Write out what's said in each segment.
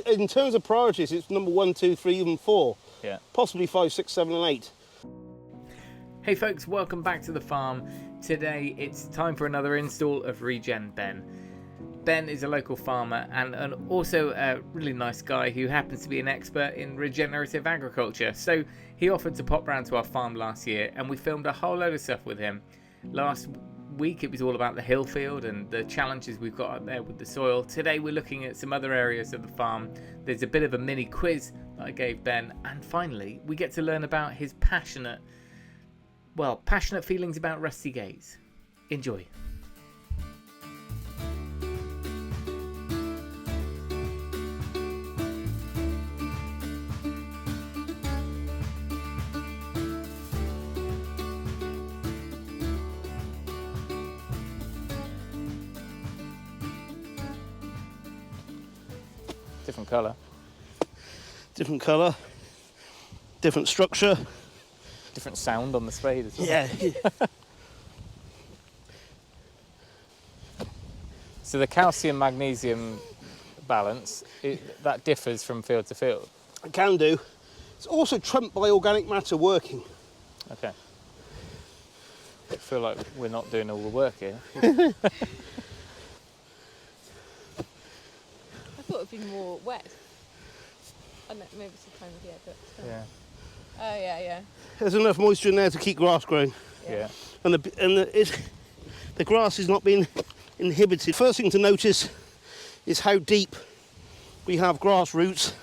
in terms of priorities, it's number 1, 2, 3, even 4. Yeah. Possibly 5, 6, 7, and 8. Hey folks, welcome back to the farm. Today it's time for another install of Regen Ben. Ben is a local farmer and also a really nice guy who happens to be an expert in regenerative agriculture. So he offered to pop round to our farm last year and we filmed a whole load of stuff with him. Last week it was all about the hill field and the challenges we've got up there with the soil. Today we're looking at some other areas of the farm. There's a bit of a mini quiz that I gave Ben, and finally we get to learn about his passionate feelings about rusty gates. Enjoy. Different colour. Different colour, different structure. Different sound on the spade as well. Yeah. So the calcium-magnesium balance, that differs from field to field? It can do. It's also trumped by organic matter working. Okay. I feel like we're not doing all the work here. I thought it'd be more wet. I don't know, maybe it's a time of year, but... Yeah. Oh, yeah. There's enough moisture in there to keep grass growing. Yeah. And the grass is not being inhibited. First thing to notice is how deep we have grass roots.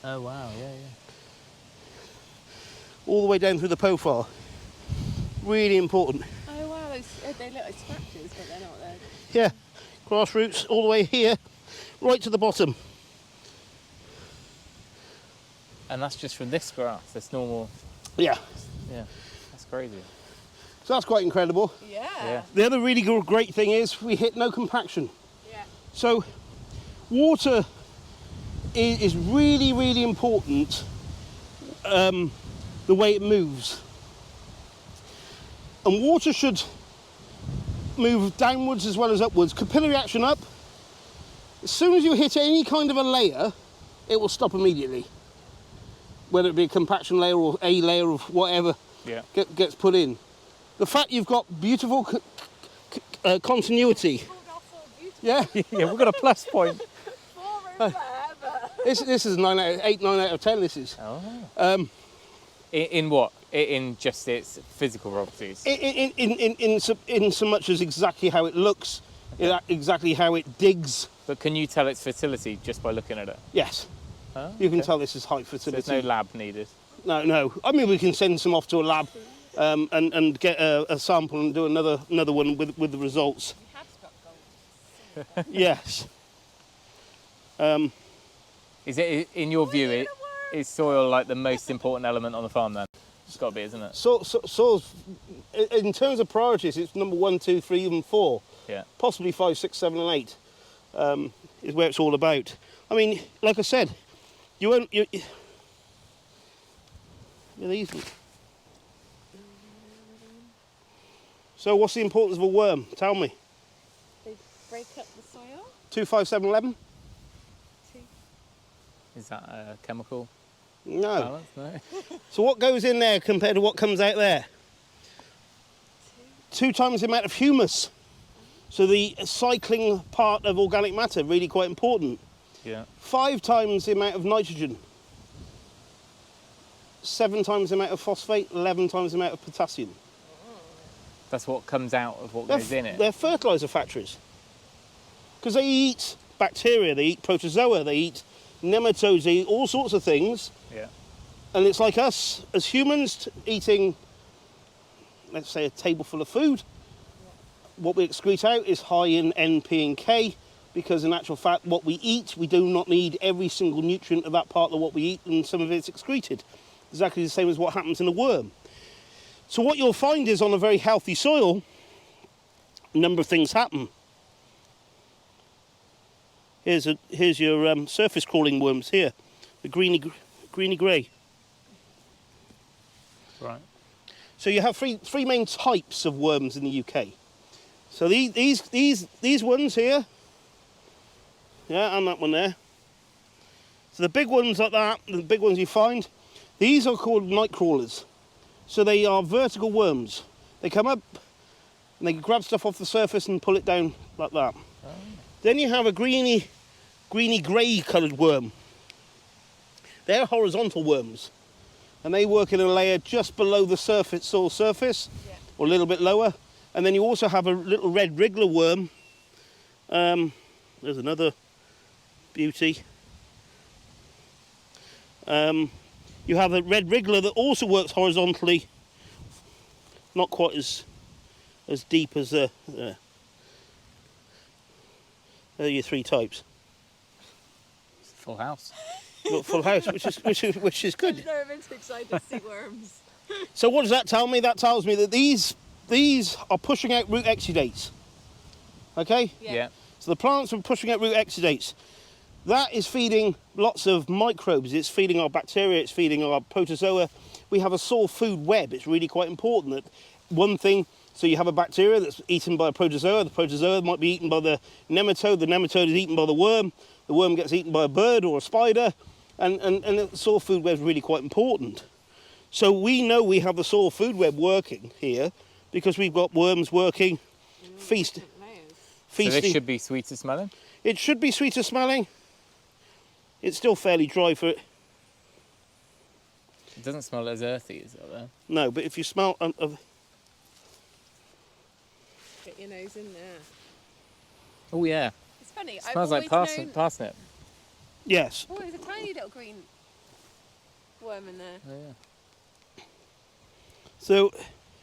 Oh, wow, yeah. All the way down through the profile. Really important. Oh, wow, they look like scratches, but they're not there. Yeah, grass roots all the way here, right to the bottom. And that's just from this grass, this normal... Yeah. Yeah, that's crazy. So that's quite incredible. Yeah. The other really great thing is we hit no compaction. Yeah. So water is really, really important, the way it moves. And water should move downwards as well as upwards. Capillary action up. As soon as you hit any kind of a layer, it will stop immediately. Whether it be a compaction layer or a layer of whatever gets put in. The fact you've got beautiful continuity. Yeah? Yeah, we've got a plus point. This is 9 out of 10, this is. Oh. In what? In just its physical properties? In so much as exactly how it looks, exactly how it digs. But can you tell its fertility just by looking at it? Yes. Oh, You can tell this is high so fertility. there's no lab needed? No. I mean, we can send some off to a lab and get a sample and do another one with the results. You have got gold. Yes. Is it, in your view, is soil like the most important element on the farm then? It's got to be, isn't it? Soil's, in terms of priorities, it's number 1, 2, 3, even 4. Yeah. Possibly 5, 6, 7, and 8 is where it's all about. I mean, like I said, you're these. So what's the importance of a worm? Tell me. They break up the soil. 2, 5, 7, 11? Is that a chemical No. balance? No. So what goes in there compared to what comes out there? 2 times the amount of humus. So the cycling part of organic matter, really quite important. Yeah. 5 times the amount of nitrogen. 7 times the amount of phosphate, 11 times the amount of potassium. That's what comes out of what goes in it. They're fertiliser factories. Because they eat bacteria, they eat protozoa, they eat nematodes, they eat all sorts of things. Yeah. And it's like us, as humans, eating, let's say, a tableful of food. What we excrete out is high in N, P and K, because in actual fact, what we eat, we do not need every single nutrient of that part of what we eat, and some of it's excreted. Exactly the same as what happens in a worm. So what you'll find is on a very healthy soil, a number of things happen. Here's your surface crawling worms here, the greeny grey. Right. So you have three main types of worms in the UK. So these ones here, yeah, and that one there. So the big ones like that, the big ones you find, these are called night crawlers. So they are vertical worms. They come up and they grab stuff off the surface and pull it down like that. Oh. Then you have a greeny grey coloured worm. They're horizontal worms, and they work in a layer just below the soil surface, or a little bit lower. And then you also have a little red wriggler worm. There's another beauty. You have a red wriggler that also works horizontally, not quite as deep as there are your three types. Full house. Got full house, which is good. I've never been too excited to see worms. So what does that tell me? That tells me that these are pushing out root exudates. Okay? Yeah. So the plants are pushing out root exudates. That is feeding lots of microbes. It's feeding our bacteria. It's feeding our protozoa. We have a soil food web. It's really quite important that one thing. So you have a bacteria that's eaten by a protozoa. The protozoa might be eaten by the nematode. The nematode is eaten by the worm. The worm gets eaten by a bird or a spider. And the soil food web is really quite important. So we know we have the soil food web working here because we've got worms working, feasting. So this should be sweeter smelling? It should be sweeter smelling. It's still fairly dry for it. It doesn't smell as earthy, is it, though? No, but if you smell... Get your nose in there. Oh, yeah. It's funny. It smells like parsnip. Yes. Oh, there's a tiny little green worm in there. Oh, yeah. So,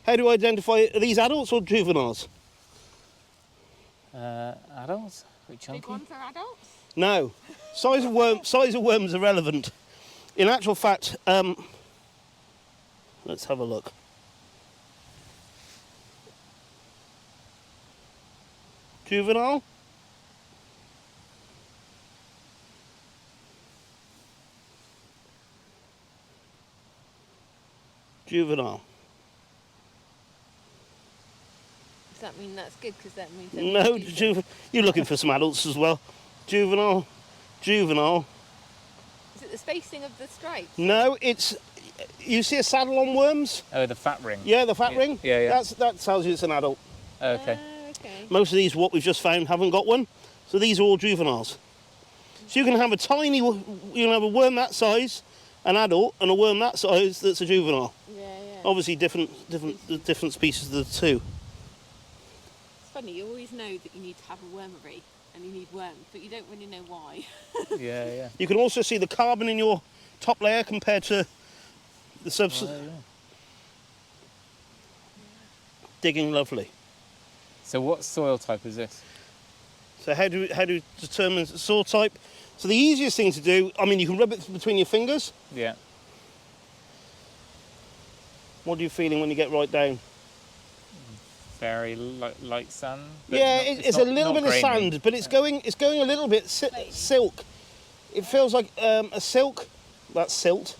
how do I identify, are these adults or juveniles? Adults? Pretty chunky. Big ones are adults? No. Size of worms are relevant. In actual fact, let's have a look. Juvenile? Juvenile. Does that mean that's good? Because that means... No, you're looking for some adults as well. Juvenile. Is it the spacing of the stripes? No, it's... You see a saddle on worms? Oh, the fat ring. Yeah, the fat ring? Yeah. That tells you it's an adult. Okay. Okay. Most of these, what we've just found, haven't got one. So these are all juveniles. So you can have you can have a worm that size, an adult, and a worm that size that's a juvenile. Yeah. Obviously different species of the two. It's funny, you always know that you need to have a wormery and you need worms, but you don't really know why. Yeah. You can also see the carbon in your top layer compared to the substance. Oh, yeah. Digging lovely. So what soil type is this? So how do you determine the soil type? So the easiest thing to do, I mean, you can rub it between your fingers. Yeah. What are you feeling when you get right down? Very light sand. But Yeah, not, it's not, a little bit of sand, but it's going a little bit silk. It feels like a silk. That's silt.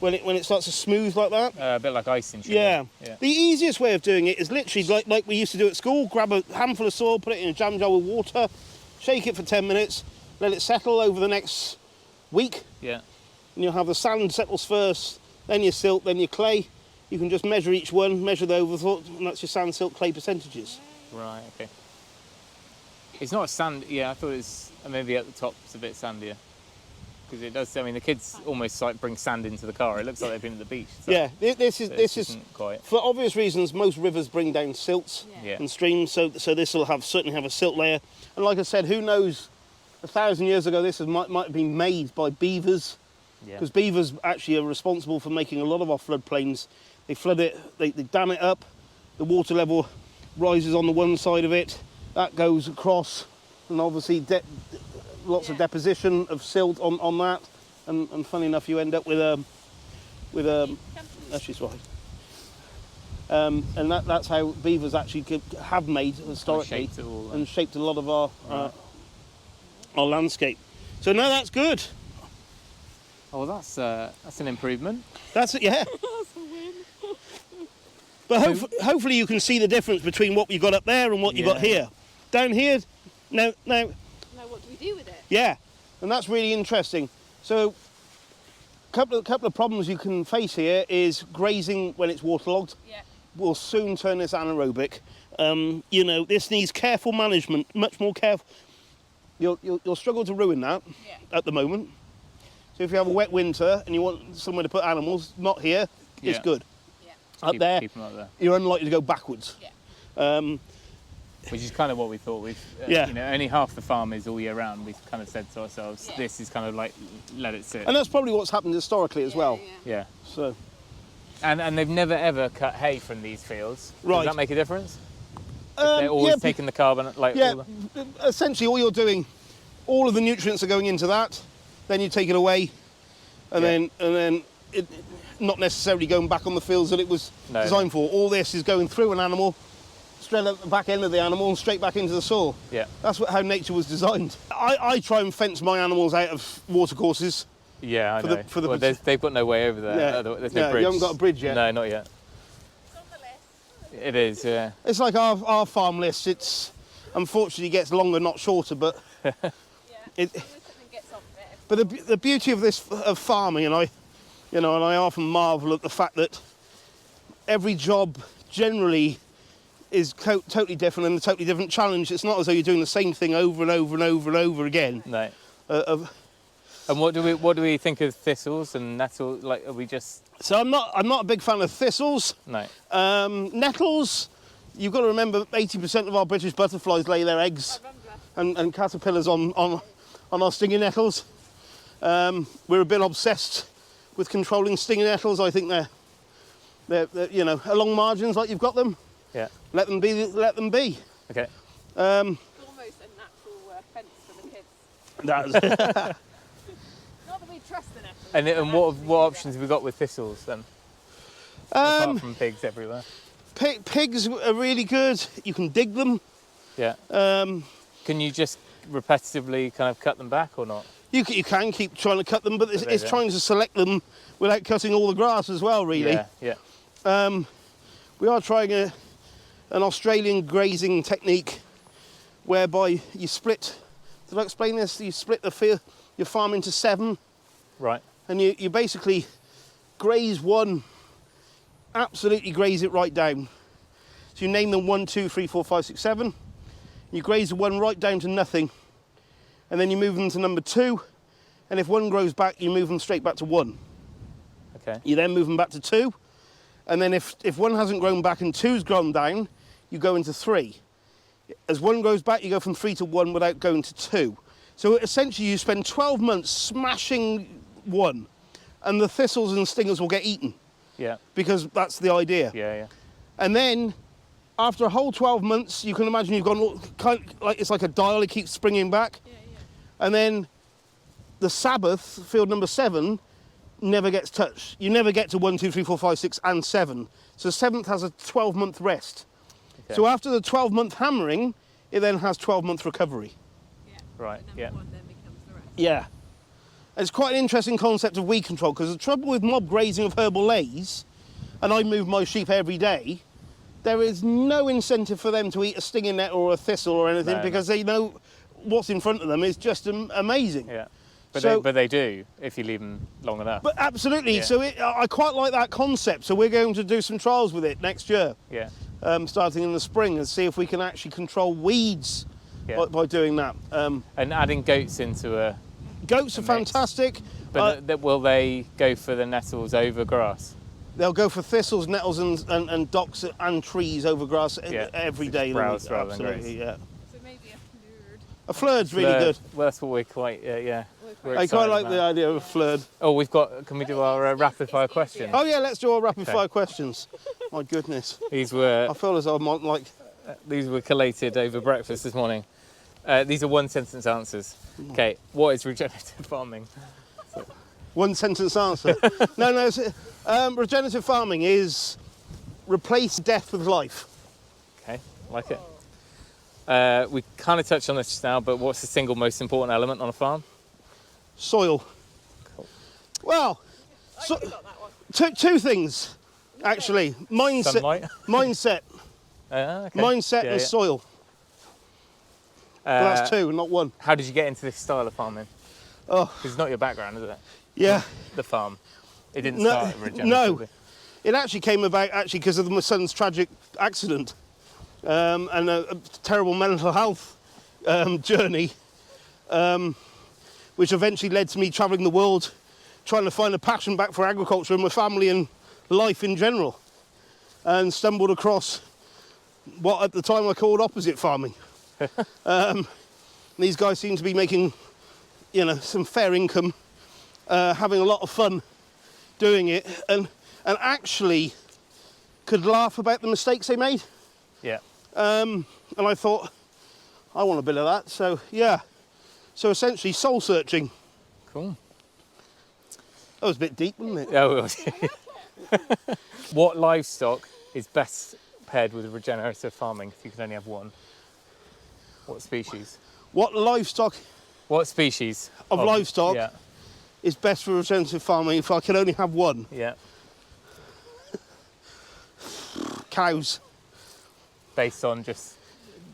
When it starts to smooth like that. A bit like icing. Yeah. The easiest way of doing it is literally like we used to do at school. Grab a handful of soil, put it in a jam jar with water, shake it for 10 minutes, let it settle over the next week. Yeah. And you'll have the sand settles first, then your silt, then your clay. You can just measure each one, measure the overthought, and that's your sand, silt, clay percentages. Right. Okay. It's not sand. Yeah, I thought it was maybe at the top it's a bit sandier. Because it does. I mean, the kids almost like bring sand into the car. It looks like they've been at the beach. So Yeah, this is quite. For obvious reasons. Most rivers bring down silts Yeah. and streams, so this will certainly have a silt layer. And like I said, who knows? 1,000 years ago, this might have been made by beavers, because beavers actually are responsible for making a lot of our floodplains. They flood it, they dam it up. The water level rises on the one side of it. That goes across, and obviously lots of deposition of silt on that, and funny enough, you end up with she's right. And that's how beavers actually have made historically and shaped a lot of our landscape. So no, that's good. Oh, well, that's an improvement. That's it, yeah. But hopefully you can see the difference between what you got up there and what you got here. Down here, now. Now what do we do with it? Yeah, and that's really interesting. So, couple of problems you can face here is grazing when it's waterlogged. Yeah. Will soon turn this anaerobic. You know, this needs careful management, much more careful. You'll struggle to ruin that at the moment. So if you have a wet winter and you want somewhere to put animals, not here, it's Yeah. good. Yeah. Up there, Keep them up there. you're unlikely to go backwards. Yeah. Which is kind of what we thought. Yeah. You know, only half the farm is all year round. We've kind of said to ourselves, Yeah. this is kind of like let it sit. And that's probably what's happened historically as well. Yeah. So, And they've never ever cut hay from these fields. Right. Does that make a difference? They're always yeah, taking the carbon, like yeah, all the... essentially all you're doing, all of the nutrients are going into that, then you take it away, and then it not necessarily going back on the fields that it was designed for. All this is going through an animal, straight at the back end of the animal and straight back into the soil. Yeah. That's how nature was designed. I try and fence my animals out of watercourses. Yeah, I For know. the- Well, they've got no way over there. Yeah. There's Yeah, no you bridge. haven't got a bridge yet. No, not yet. It's on the list. It is, yeah. It's like our farm list. It's unfortunately gets longer, not shorter, but Yeah. it. As soon as something gets off there. But the beauty of this of farming, and I often marvel at the fact that every job generally is totally different and a totally different challenge. It's not as though you're doing the same thing over and over and over and over again. No. And what do we think of thistles and nettles? Like, are we just... So I'm not a big fan of thistles. No. Nettles, you've got to remember 80% of our British butterflies lay their eggs and caterpillars on our stinging nettles. We're a bit obsessed with controlling stinging nettles. I think they're you know, along margins like you've got them. Yeah. Let them be. Let them be. Okay. It's almost a natural fence for the kids. That's Not that we trust the nettles. And what options have we got with thistles then? Apart from pigs everywhere. pigs are really good. You can dig them. Yeah. Can you just repetitively kind of cut them back or not? You can keep trying to cut them, but it's Yeah. trying to select them without cutting all the grass as well, really. Yeah. We are trying an Australian grazing technique whereby you split, did I explain this? You split your farm into 7, Right. and you basically graze one, absolutely graze it right down. So you name them 1, 2, 3, 4, 5, 6, 7. You graze the one right down to nothing, and then you move them to number 2, and if one grows back, you move them straight back to 1. Okay. You then move them back to 2, and then if one hasn't grown back and 2's grown down, you go into 3. As 1 grows back, you go from 3 to 1 without going to 2. So essentially you spend 12 months smashing 1, and the thistles and stingers will get eaten, Yeah. because that's the idea. Yeah. And then after a whole 12 months, you can imagine you've gone kind of like, it's like a dial, it keeps springing back. Yeah. And then the Sabbath, field number 7, never gets touched. You never get to 1, 2, 3, 4, 5, 6, and 7. So 7th has a 12-month rest. Okay. So after the 12-month hammering, it then has 12-month recovery. Yeah. Right, Number yeah. 1 then becomes the rest. Yeah. It's quite an interesting concept of weed control, because the trouble with mob grazing of herbal lays, and I move my sheep every day, there is no incentive for them to eat a stinging nettle or a thistle or anything, No. because they know what's in front of them is just amazing. Yeah. But So- they do if you leave them long enough. But absolutely, Yeah. so I quite like that concept. So we're going to do some trials with it next year, Yeah. starting in the spring, and see if we can actually control weeds Yeah. by doing that. And adding goats into a... Goats are A mix. fantastic. But will they go for the nettles over grass? They'll go for thistles, nettles, and docks and trees over grass Yeah. every day. Browse rather than Absolutely, graze. yeah. So maybe a fluid. A flirt's really Flirt. good. Well, that's what we're quite... yeah. We're I quite excited like the about. idea of a flirt. Oh, can we do our rapid fire questions? Oh yeah, let's do our rapid fire questions. My goodness, These were I feel collated over breakfast this morning. These are 1-sentence answers. Okay, what is regenerative farming? one sentence answer. No. Regenerative farming is replace death with life. Okay, like it. We kind of touched on this just now, but what's the single most important element on a farm? Soil. Cool. Well, two things actually. Mindset. Sunlight. Mindset. Okay. Mindset Yeah, and yeah. soil. But that's 2, not 1. How did you get into this style of farming? Oh, Because it's not your background, is it? yeah. The farm. It didn't No, start regeneratively. no. It actually came about because of my son's tragic accident and a terrible mental health journey, which eventually led to me travelling the world, trying to find a passion back for agriculture and my family and life in general, and stumbled across what at the time I called opposite farming. These guys seem to be making, you know, some fair income, having a lot of fun doing it, and actually could laugh about the mistakes they made. Yeah. And I thought, I want a bit of that. So yeah. So essentially, soul searching. Cool. That was a bit deep, wasn't it? Oh, it was. What livestock is best paired with regenerative farming if you could only have one? What species? What livestock What species of livestock Yeah. is best for regenerative farming if I could only have one? Yeah. Cows. Based on just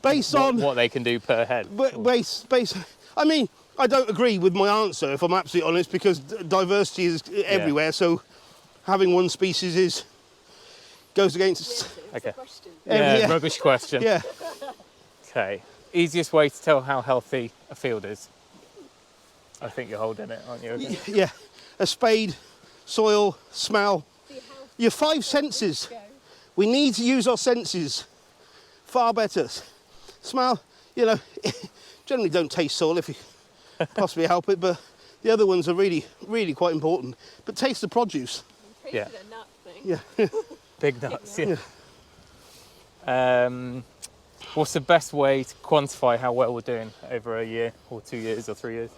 Based on what they can do per head. base. I mean, I don't agree with my answer if I'm absolutely honest, because diversity is everywhere. So having one species goes against. Okay. Question. Yeah, yeah. rubbish question. Yeah. Okay. Easiest way to tell how healthy a field is? I think you're holding it, aren't you? Yeah. A spade, soil, smell. Your 5 senses. We need to use our senses far better. Smell, you know, generally don't taste soil if you possibly help it, but the other ones are really, really quite important. But taste the produce. Yeah. A nut thing. Yeah. Big nuts, yeah. What's the best way to quantify how well we're doing over a year or 2 years or 3 years?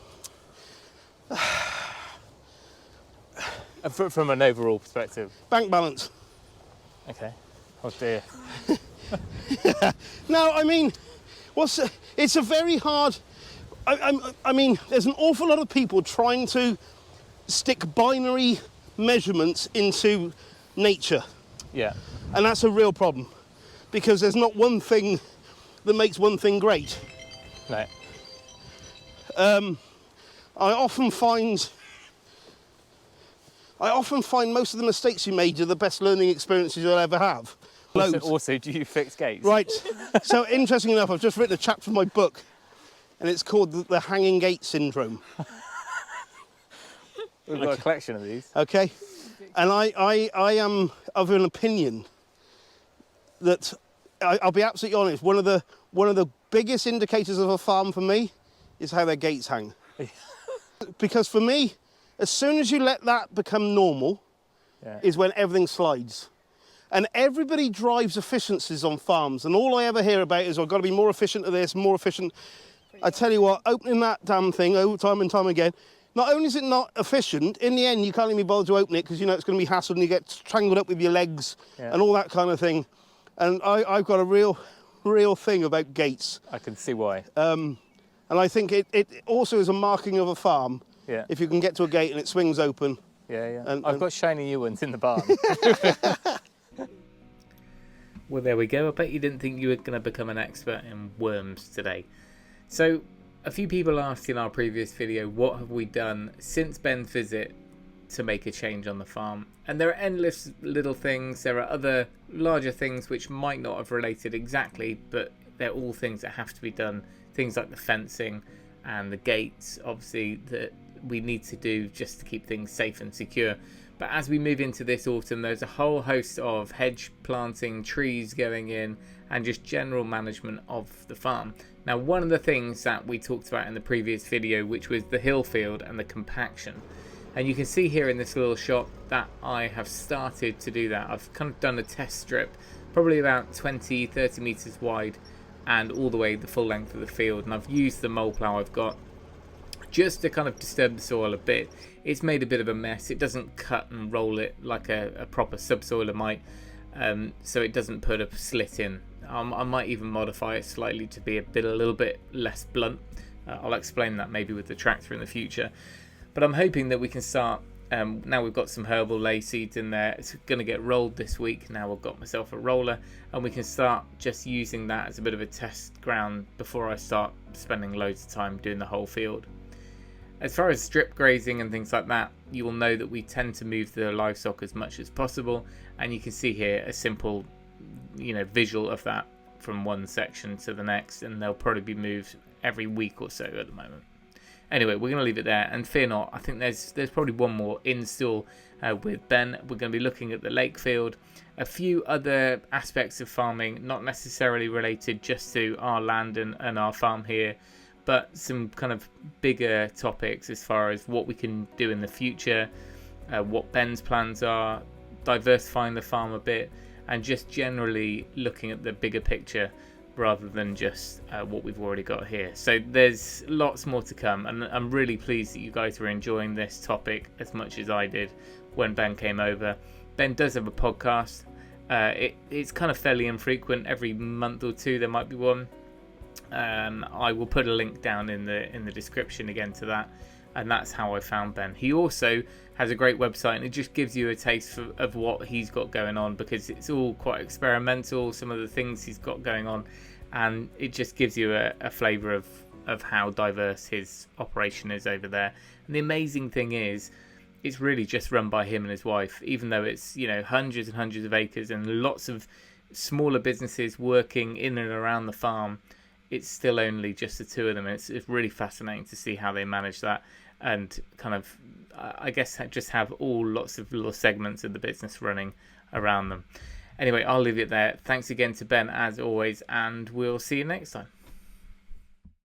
From an overall perspective. Bank balance. Okay. Oh dear. No, I mean, it's a very hard. I mean, there's an awful lot of people trying to stick binary measurements into nature, Yeah. and that's a real problem because there's not one thing that makes one thing great. No. I often find most of the mistakes you made are the best learning experiences you'll ever have. Also, do you fix gates? Right. So, interesting enough, I've just written a chapter from my book, and it's called the hanging gate syndrome. We've got a collection of these. Okay. And I am of an opinion that I'll be absolutely honest. One of the biggest indicators of a farm for me is how their gates hang. Because for me, as soon as you let that become normal, is when everything slides. And everybody drives efficiencies on farms, and all I ever hear about is I've got to be more efficient at this, more efficient. I tell you what, opening that damn thing over time and time again, not only is it not efficient, in the end you can't even bother to open it because you know it's going to be hassled and you get tangled up with your legs and all that kind of thing. And I've got a real thing about gates. I can see why. And I think it also is a marking of a farm. Yeah. If you can get to a gate and it swings open. Yeah. And I've got shiny new ones in the barn. Well, there we go. I bet you didn't think you were going to become an expert in worms today. So, a few people asked in our previous video, what have we done since Ben's visit to make a change on the farm? And there are endless little things. There are other larger things which might not have related exactly, but they're all things that have to be done. Things like the fencing and the gates, obviously, that we need to do just to keep things safe and secure. But as we move into this autumn, there's a whole host of hedge planting, trees going in, and just general management of the farm. Now, one of the things that we talked about in the previous video, which was the hill field and the compaction. And you can see here in this little shot that I have started to do that. I've kind of done a test strip, probably about 20-30 meters wide, and all the way the full length of the field. And I've used the mole plow I've got just to kind of disturb the soil a bit. It's made a bit of a mess. It doesn't cut and roll it like a proper subsoiler might, so it doesn't put a slit in. I might even modify it slightly to be a little bit less blunt. I'll explain that maybe with the tractor in the future. But I'm hoping that we can start, now we've got some herbal ley seeds in there. It's going to get rolled this week. Now I've got myself a roller, and we can start just using that as a bit of a test ground before I start spending loads of time doing the whole field. As far as strip grazing and things like that, you will know that we tend to move the livestock as much as possible, and you can see here a simple, visual of that from one section to the next, and they'll probably be moved every week or so at the moment. Anyway, we're going to leave it there, and fear not, I think there's probably one more install with Ben. We're going to be looking at the lake field, a few other aspects of farming, not necessarily related just to our land and our farm here, but some kind of bigger topics as far as what we can do in the future, what Ben's plans are, diversifying the farm a bit, and just generally looking at the bigger picture rather than just what we've already got here. So there's lots more to come, and I'm really pleased that you guys were enjoying this topic as much as I did when Ben came over. Ben does have a podcast. It's kind of fairly infrequent. Every month or two there might be one. I will put a link down in the description again to that, and that's how I found Ben. He also has a great website, and it just gives you a taste of what he's got going on, because it's all quite experimental, some of the things he's got going on, and it just gives you a flavour of how diverse his operation is over there. And the amazing thing is, it's really just run by him and his wife, even though it's hundreds and hundreds of acres and lots of smaller businesses working in and around the farm. It's still only just the two of them. It's really fascinating to see how they manage that, and kind of, I guess, just have lots of little segments of the business running around them. Anyway, I'll leave it there. Thanks again to Ben as always, and we'll see you next time.